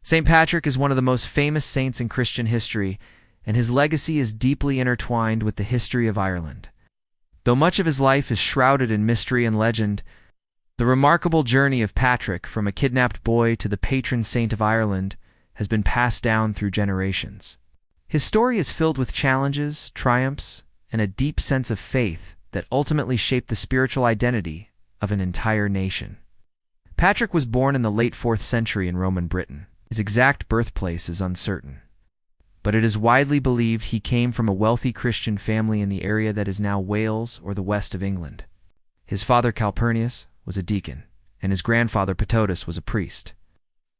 St. Patrick is one of the most famous saints in Christian history, and his legacy is deeply intertwined with the history of Ireland. Though much of his life is shrouded in mystery and legend, the remarkable journey of Patrick, from a kidnapped boy to the patron saint of Ireland, has been passed down through generations. His story is filled with challenges, triumphs, and a deep sense of faith that ultimately shaped the spiritual identity of an entire nation. Patrick was born in the late 4th century in Roman Britain. His exact birthplace is uncertain, but it is widely believed he came from a wealthy Christian family in the area that is now Wales or the west of England. His father Calpurnius was a deacon, and his grandfather Petotus was a priest.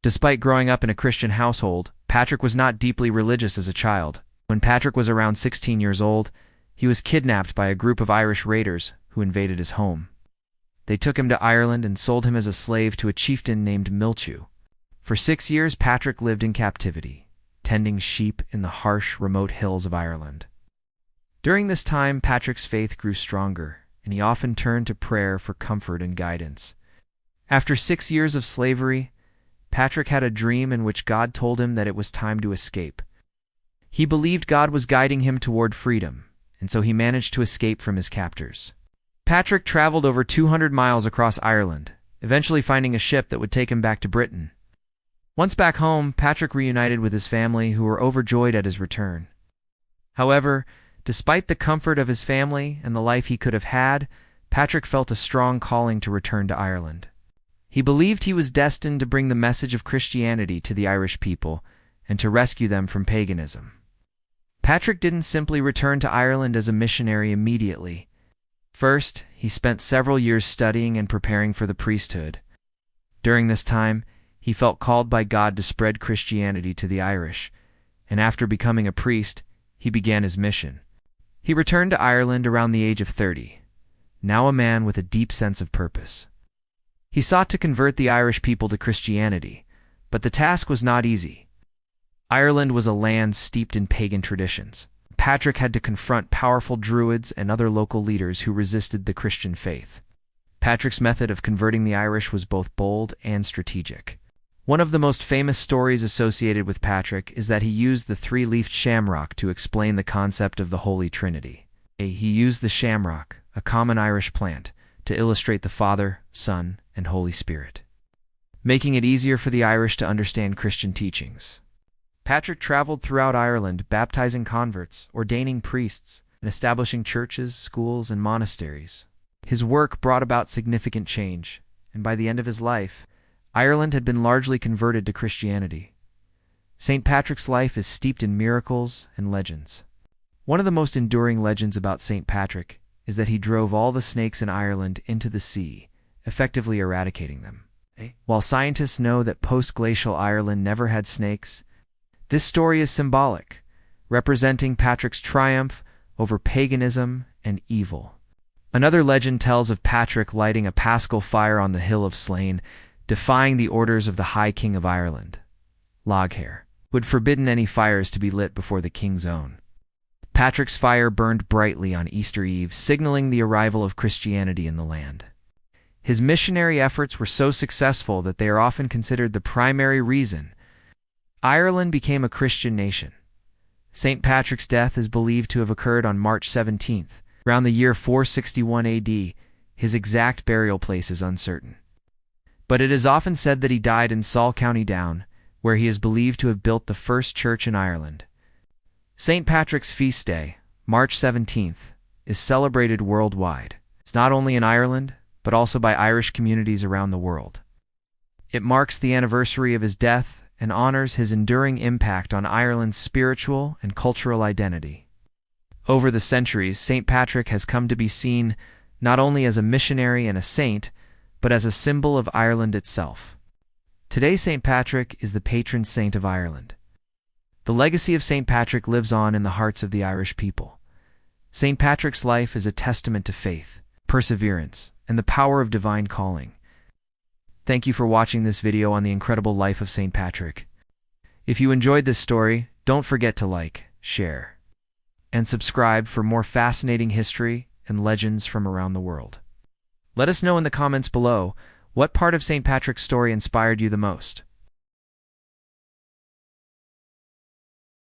Despite growing up in a Christian household, Patrick was not deeply religious as a child. When Patrick was around 16 years old, he was kidnapped by a group of Irish raiders who invaded his home. They took him to Ireland and sold him as a slave to a chieftain named Milchu. For 6 years, Patrick lived in captivity, tending sheep in the harsh, remote hills of Ireland. During this time, Patrick's faith grew stronger, and he often turned to prayer for comfort and guidance. After 6 years of slavery, Patrick had a dream in which God told him that it was time to escape. He believed God was guiding him toward freedom, and so he managed to escape from his captors. Patrick traveled over 200 miles across Ireland, eventually finding a ship that would take him back to Britain. Once back home, Patrick reunited with his family, who were overjoyed at his return. However, despite the comfort of his family and the life he could have had, Patrick felt a strong calling to return to Ireland. He believed he was destined to bring the message of Christianity to the Irish people and to rescue them from paganism. Patrick didn't simply return to Ireland as a missionary immediately. First, he spent several years studying and preparing for the priesthood. During this time, he felt called by God to spread Christianity to the Irish, and after becoming a priest, he began his mission. He returned to Ireland around the age of 30, now a man with a deep sense of purpose. He sought to convert the Irish people to Christianity, but the task was not easy. Ireland was a land steeped in pagan traditions. Patrick had to confront powerful Druids and other local leaders who resisted the Christian faith. Patrick's method of converting the Irish was both bold and strategic. One of the most famous stories associated with Patrick is that he used the three-leafed shamrock to explain the concept of the Holy Trinity. He used the shamrock, a common Irish plant, to illustrate the Father, Son, and Holy Spirit, making it easier for the Irish to understand Christian teachings. Patrick traveled throughout Ireland, baptizing converts, ordaining priests, and establishing churches, schools, and monasteries. His work brought about significant change, and by the end of his life, Ireland had been largely converted to Christianity. St. Patrick's life is steeped in miracles and legends. One of the most enduring legends about St. Patrick is that he drove all the snakes in Ireland into the sea, effectively eradicating them. While scientists know that post-glacial Ireland never had snakes, this story is symbolic, representing Patrick's triumph over paganism and evil. Another legend tells of Patrick lighting a paschal fire on the Hill of Slane, defying the orders of the High King of Ireland, Loghaire, who had forbidden any fires to be lit before the king's own. Patrick's fire burned brightly on Easter Eve, signaling the arrival of Christianity in the land. His missionary efforts were so successful that they are often considered the primary reason Ireland became a Christian nation. St. Patrick's death is believed to have occurred on March 17th, around the year 461 AD. His exact burial place is uncertain, but it is often said that he died in Saul, County Down, where he is believed to have built the first church in Ireland. St. Patrick's feast day, March 17th, is celebrated worldwide. It's not only in Ireland, but also by Irish communities around the world. It marks the anniversary of his death and honors his enduring impact on Ireland's spiritual and cultural identity. Over the centuries, St. Patrick has come to be seen not only as a missionary and a saint, but as a symbol of Ireland itself. Today, St. Patrick is the patron saint of Ireland. The legacy of St. Patrick lives on in the hearts of the Irish people. St. Patrick's life is a testament to faith, perseverance, and the power of divine calling. Thank you for watching this video on the incredible life of St. Patrick. If you enjoyed this story, don't forget to like, share, and subscribe for more fascinating history and legends from around the world. Let us know in the comments below what part of St. Patrick's story inspired you the most.